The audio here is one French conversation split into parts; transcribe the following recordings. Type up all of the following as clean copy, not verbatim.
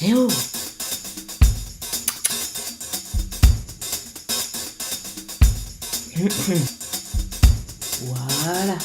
Eh oh! Voilà.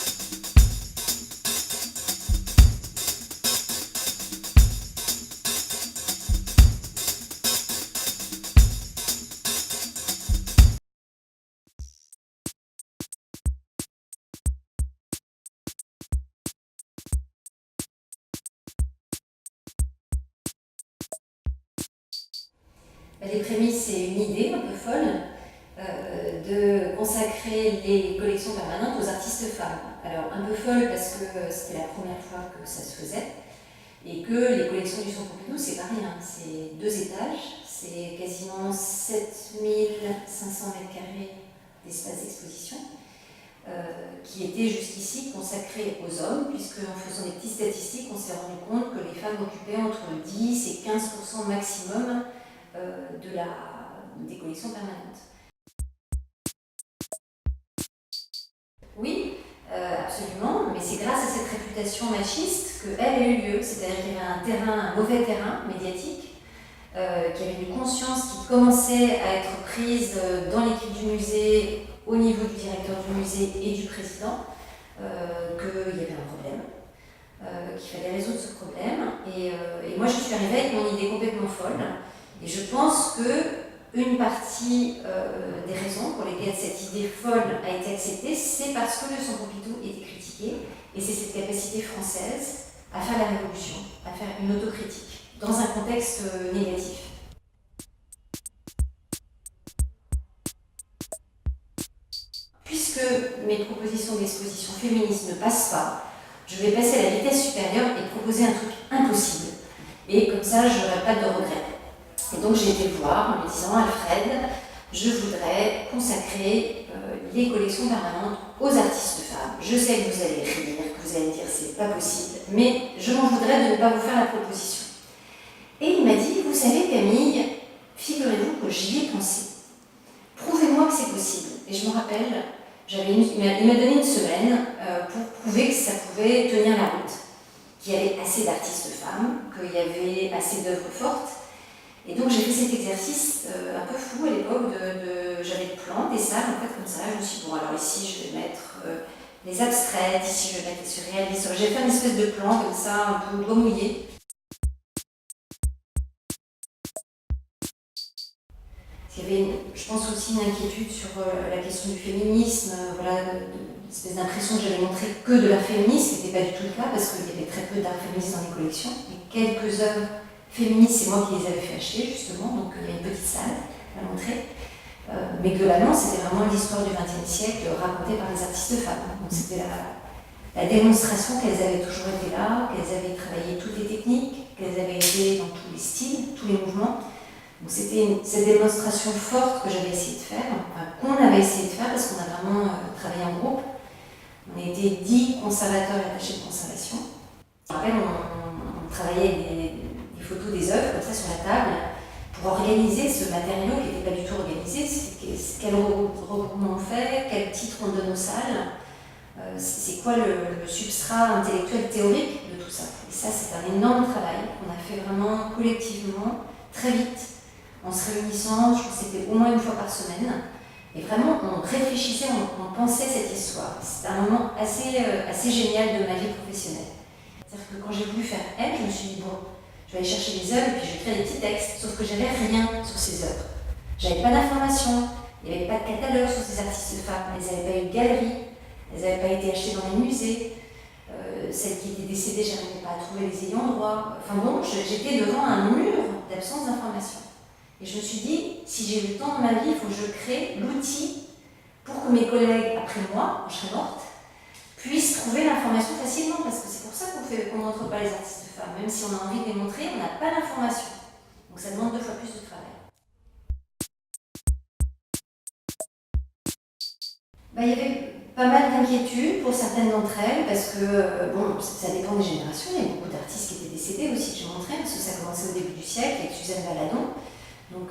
Les prémices, c'est une idée un peu folle de consacrer les collections permanentes aux artistes femmes. Alors un peu folle parce que c'était la première fois que ça se faisait et que les collections du Centre Pompidou, c'est pas rien, c'est 2 étages, c'est quasiment 7500 m² d'espace d'exposition qui était jusqu'ici consacré aux hommes, puisque en faisant des petites statistiques, on s'est rendu compte que les femmes occupaient entre 10 et 15% maximum des collections permanentes. Oui, absolument, mais c'est grâce à cette réputation machiste qu'elle a eu lieu, c'est-à-dire qu'il y avait un mauvais terrain médiatique, qu'il y avait une conscience qui commençait à être prise dans l'équipe du musée, au niveau du directeur du musée et du président, qu'il y avait un problème, qu'il fallait résoudre ce problème. Et moi, je suis arrivée avec mon idée complètement folle. Et je pense qu'une partie des raisons pour lesquelles cette idée folle a été acceptée, c'est parce que le Centre Pompidou était critiqué. Et c'est cette capacité française à faire la révolution, à faire une autocritique, dans un contexte négatif. Puisque mes propositions d'exposition féministes ne passent pas, je vais passer à la vitesse supérieure et proposer un truc impossible. Et comme ça, je n'aurai pas de regrets. Et donc j'ai été le voir en lui disant « Alfred, je voudrais consacrer les collections permanentes aux artistes femmes. Je sais que vous allez rire, que vous allez me dire c'est pas possible, mais je m'en voudrais de ne pas vous faire la proposition. » Et il m'a dit « Vous savez Camille, figurez-vous que j'y ai pensé. Prouvez-moi que c'est possible. » Et je me rappelle, il m'a donné une semaine pour prouver que ça pouvait tenir la route, qu'il y avait assez d'artistes femmes, qu'il y avait assez d'œuvres fortes. Et donc j'ai fait cet exercice un peu fou à l'époque, j'avais le plan, des salles en fait comme ça, je me suis dit bon alors ici je vais mettre les abstraites, ici je vais mettre les surréalistes, j'ai fait une espèce de plan comme ça, un peu doigt mouillé. Il y avait, je pense aussi, une inquiétude sur la question du féminisme, voilà, une espèce d'impression que j'avais montré que de l'art féministe, ce n'était pas du tout le cas parce qu'il y avait très peu d'art féministe dans les collections, et quelques œuvres féministes, c'est moi qui les avais fait acheter justement, donc il y a une petite salle à montrer. Mais globalement, c'était vraiment l'histoire du XXe siècle racontée par les artistes femmes. Donc c'était la démonstration qu'elles avaient toujours été là, qu'elles avaient travaillé toutes les techniques, qu'elles avaient été dans tous les styles, tous les mouvements. Donc c'était cette démonstration forte que j'avais essayé de faire, enfin, qu'on avait essayé de faire parce qu'on a vraiment travaillé en groupe. On a été 10 conservateurs et attachés de conservation. Je me rappelle, on travaillait avec des photos des œuvres comme ça sur la table pour organiser ce matériau qui n'était pas du tout organisé. Quel regroupement on fait, quel titre on donne aux salles, c'est quoi le substrat intellectuel théorique de tout ça. Et ça, c'est un énorme travail qu'on a fait vraiment collectivement, très vite, en se réunissant, je crois que c'était au moins une fois par semaine. Et vraiment, on réfléchissait, on pensait cette histoire. C'était un moment assez génial de ma vie professionnelle. C'est-à-dire que quand j'ai voulu faire M, je me suis dit, bon, je vais aller chercher des œuvres et puis je vais créer des petits textes. Sauf que j'avais rien sur ces œuvres. J'avais pas d'informations, il n'y avait pas de catalogue sur ces artistes femmes, elles n'avaient pas eu de galerie, elles n'avaient pas été achetées dans les musées. Celles qui étaient décédées, je n'arrivais pas à trouver les ayants droit. Enfin bon, j'étais devant un mur d'absence d'informations. Et je me suis dit, si j'ai le temps de ma vie, il faut que je crée l'outil pour que mes collègues, après moi, quand je serai morte, puissent trouver l'information facilement. Parce que c'est pour ça qu'on ne montre pas les artistes femmes. Même si on a envie de les montrer, on n'a pas l'information. Donc ça demande 2 fois plus de travail. Il y avait pas mal d'inquiétudes pour certaines d'entre elles, parce que, bon, ça dépend des générations. Il y a beaucoup d'artistes qui étaient décédés aussi, que j'ai montré, parce que ça a commencé au début du siècle avec Suzanne Valadon. Donc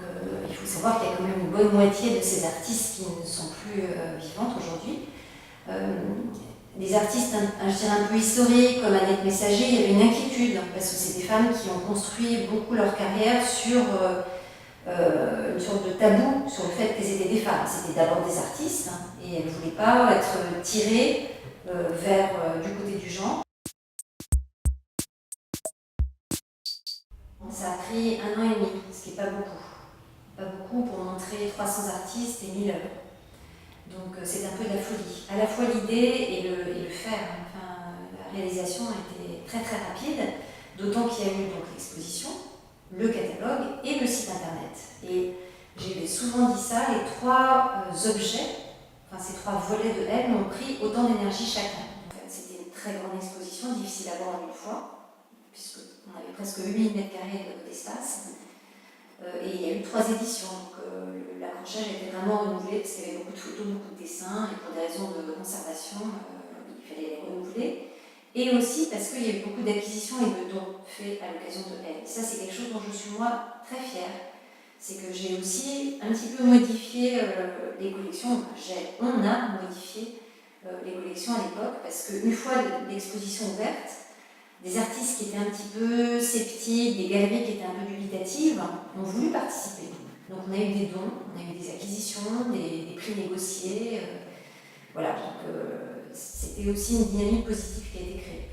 il faut savoir qu'il y a quand même une bonne moitié de ces artistes qui ne sont plus vivantes aujourd'hui. Des artistes, je dirais un peu historiques, comme Annette Messager, il y avait une inquiétude, parce que c'est des femmes qui ont construit beaucoup leur carrière sur une sorte de tabou sur le fait qu'elles étaient des femmes. C'était d'abord des artistes, hein, et elles ne voulaient pas être tirées vers du côté du genre. Ça a pris 1 an et demi, ce qui n'est pas beaucoup. Pas beaucoup pour montrer 300 artistes et 1000 œuvres. Donc c'est un peu de la folie. À la fois l'idée et le faire. Enfin, la réalisation a été très très rapide, d'autant qu'il y a eu donc l'exposition, le catalogue et le site internet. Et j'ai souvent dit ça, les 3 objets, enfin ces 3 volets de Elle m'ont pris autant d'énergie chacun. En fait, c'était une très grande exposition, difficile à voir en une fois, puisqu'on avait presque 8000 m² d'espace. Et il y a eu 3 éditions, donc l'accrochage était vraiment renouvelé parce qu'il y avait beaucoup de photos, beaucoup de dessins, et pour des raisons de conservation, il fallait les renouveler. Et aussi parce qu'il y a eu beaucoup d'acquisitions et de dons faits à l'occasion de Elle. Et ça, c'est quelque chose dont je suis moi très fière. C'est que j'ai aussi un petit peu modifié les collections. On a modifié les collections à l'époque parce qu'une fois l'exposition ouverte, des artistes qui étaient un petit peu sceptiques, des galeries qui étaient un peu dubitatives, ont voulu participer. Donc on a eu des dons, on a eu des acquisitions, des prix négociés. Voilà, donc c'était aussi une dynamique positive qui a été créée.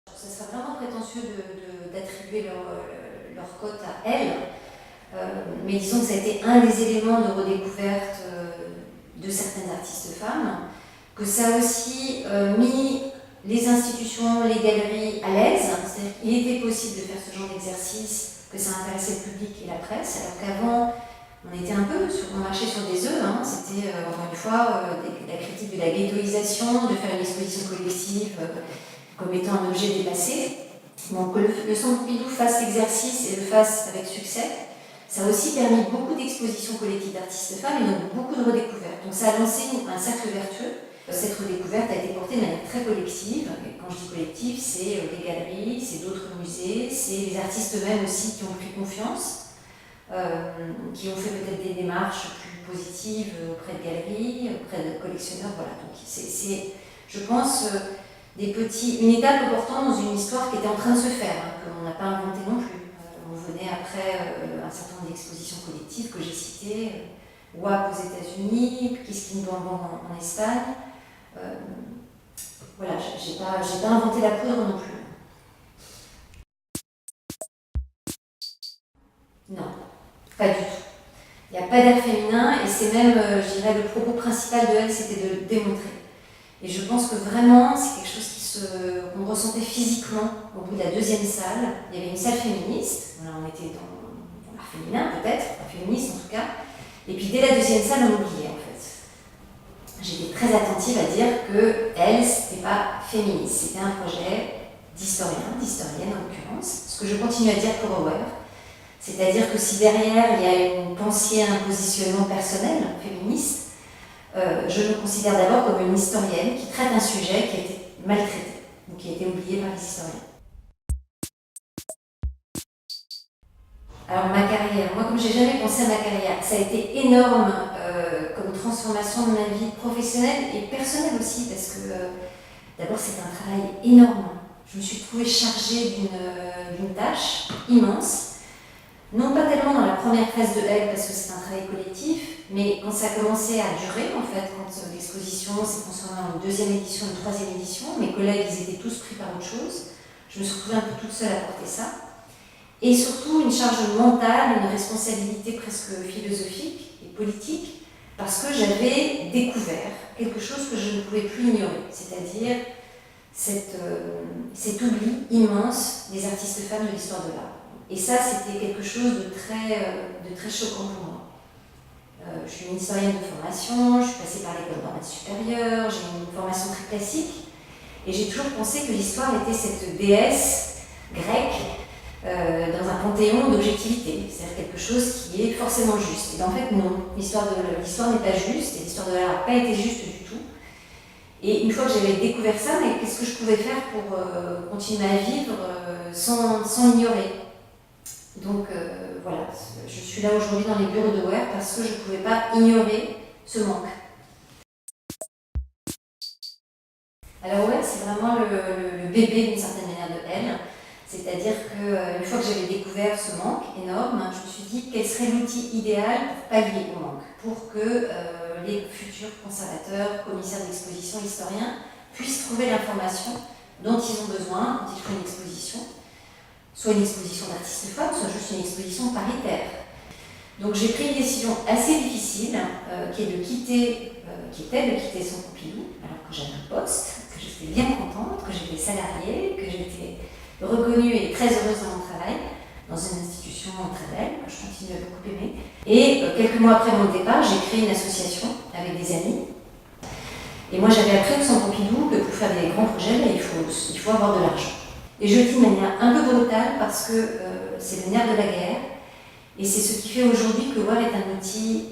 Ça serait vraiment prétentieux d'attribuer leur cote à elles, mais disons que ça a été un des éléments de redécouverte de certaines artistes femmes, que ça a aussi mis les institutions, les galeries à l'aise, c'est-à-dire qu'il était possible de faire ce genre d'exercice, que ça intéressait le public et la presse, alors qu'avant, on marchait sur des œufs, hein. C'était encore une fois la critique de la ghettoisation, de faire une exposition collective comme étant un objet dépassé. Donc que le Centre Pompidou fasse l'exercice et le fasse avec succès, ça a aussi permis beaucoup d'expositions collectives d'artistes femmes et donc beaucoup de redécouvertes. Donc ça a lancé un cercle vertueux. Cette redécouverte a été portée de manière très collective. Et quand je dis collective, c'est les galeries, c'est d'autres musées, c'est les artistes eux-mêmes aussi qui ont pris confiance, qui ont fait peut-être des démarches plus positives auprès de galeries, auprès de collectionneurs. Voilà. Donc c'est, je pense, une étape importante dans une histoire qui était en train de se faire, hein, qu'on n'a pas inventée non plus. On venait après un certain nombre d'expositions collectives que j'ai citées, WAP aux États-Unis, Kiskin Bambam en Espagne. Voilà, j'ai pas inventé la poudre non plus. Non, pas du tout. Il n'y a pas d'air féminin et c'est même, je dirais, le propos principal de Elle, c'était de le démontrer. Et je pense que vraiment, c'est quelque chose qu'on ressentait physiquement au bout de la 2e salle. Il y avait une salle féministe, voilà, on était dans l'art féminin peut-être, féministe en tout cas. Et puis dès la 2e salle, on oubliait en fait. J'étais très attentive à dire que Elle, c'était pas féministe, c'était un projet d'historienne en l'occurrence, ce que je continue à dire pour Auer. C'est-à-dire que si derrière il y a une pensée, un positionnement personnel féministe, je me considère d'abord comme une historienne qui traite un sujet qui a été maltraité, ou qui a été oublié par les historiens. Alors ma carrière, moi comme j'ai jamais pensé à ma carrière, ça a été énorme comme transformation de ma vie professionnelle et personnelle aussi, parce que d'abord c'est un travail énorme. Je me suis trouvée chargée d'une tâche immense. Non pas tellement dans la première phase de Elle, parce que c'est un travail collectif, mais quand ça a commencé à durer, en fait, quand l'exposition s'est transformée en une 2e édition, une 3e édition, mes collègues, ils étaient tous pris par autre chose, je me suis retrouvée un peu toute seule à porter ça. Et surtout une charge mentale, une responsabilité presque philosophique et politique, parce que j'avais découvert quelque chose que je ne pouvais plus ignorer, c'est-à-dire cet oubli immense des artistes femmes de l'histoire de l'art. Et ça, c'était quelque chose de très choquant pour moi. Je suis une historienne de formation, je suis passée par l'école normale supérieure, j'ai une formation très classique, et j'ai toujours pensé que l'histoire était cette déesse grecque dans un panthéon d'objectivité, c'est-à-dire quelque chose qui est forcément juste. Et en fait, non, l'histoire n'est pas juste, et l'histoire de l'art n'a pas été juste du tout. Et une fois que j'avais découvert ça, mais qu'est-ce que je pouvais faire pour continuer à vivre sans l'ignorer? Donc voilà, je suis là aujourd'hui dans les bureaux d'Auer parce que je ne pouvais pas ignorer ce manque. Alors ouais, c'est vraiment le bébé d'une certaine manière de Elle. C'est-à-dire qu'une fois que j'avais découvert ce manque énorme, je me suis dit quel serait l'outil idéal pour pallier au manque, pour que les futurs conservateurs, commissaires d'exposition, historiens puissent trouver l'information dont ils ont besoin quand ils font une exposition, soit une exposition d'artistes femmes, soit juste une exposition paritaire. Donc j'ai pris une décision assez difficile, qui était de quitter Centre Pompidou, alors que j'avais un poste, que j'étais bien contente, que j'étais salariée, que j'étais reconnue et très heureuse dans mon travail, dans une institution très belle, que je continue à beaucoup aimer. Et quelques mois après mon départ, j'ai créé une association avec des amis. Et moi j'avais appris au Centre Pompidou que pour faire des grands projets, il faut avoir de l'argent. Et je le dis de manière un peu brutale parce que c'est le nerf de la guerre. Et c'est ce qui fait aujourd'hui que WAR est un outil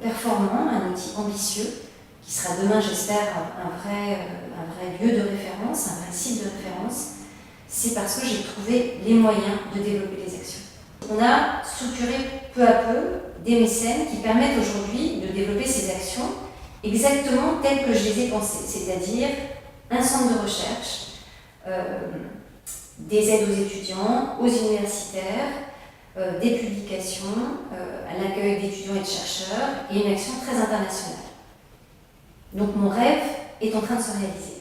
performant, un outil ambitieux, qui sera demain, j'espère, un vrai lieu de référence, un vrai site de référence. C'est parce que j'ai trouvé les moyens de développer les actions. On a structuré peu à peu des mécènes qui permettent aujourd'hui de développer ces actions exactement telles que je les ai pensées, c'est-à-dire un centre de recherche, des aides aux étudiants, aux universitaires, des publications, à l'accueil d'étudiants et de chercheurs et une action très internationale. Donc mon rêve est en train de se réaliser.